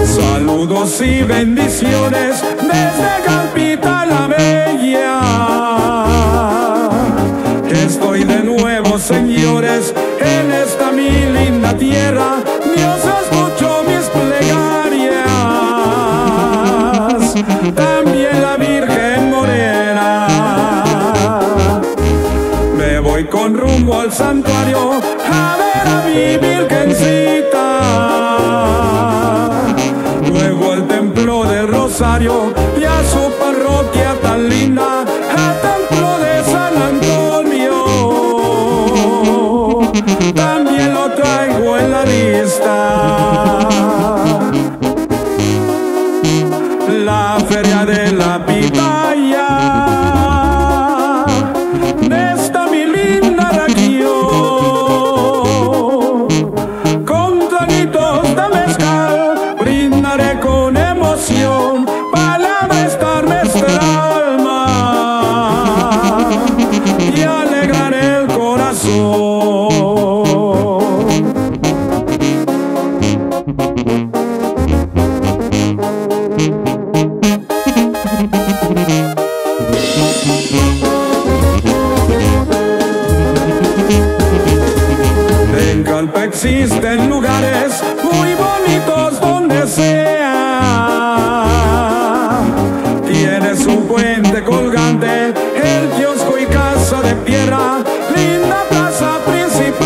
Saludos y bendiciones desde Calpita la Bella. Estoy de nuevo, señores, en esta mi linda tierra. Dios escuchó mis plegarias, también la Virgen Morena. Me voy con rumbo al santuario a ver a mi Virgencita. Luego al templo del Rosario y a su parroquia tan linda, al templo de San Antonio. También lo traigo en la lista. La feria de la pitaya de esta mi linda región, con traguitos de mezcal brindaré con emoción para prestarme el alma y alegrar el corazón. En Calpe existen lugares muy bonitos donde sea. Tiene su puente colgante, el kiosco y casa de piedra, linda plaza principal,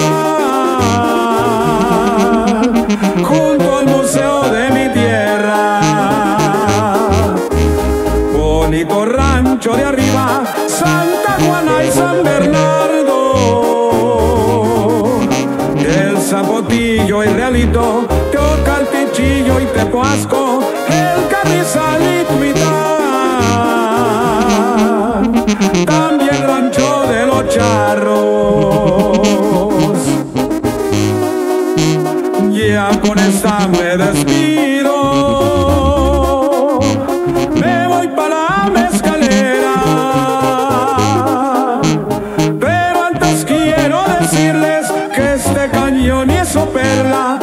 junto al museo de mi tierra. Bonito rancho de arriba, Santa Juana y San Bernardo, el Zapotillo y Realito, Teocaltichillo y Tepoasco, el Carrizal y Tuitán, también Rancho de los Charros. Ya con esta me despido, me voy para la mezcalera, pero antes quiero decirles que este cañón y eso perla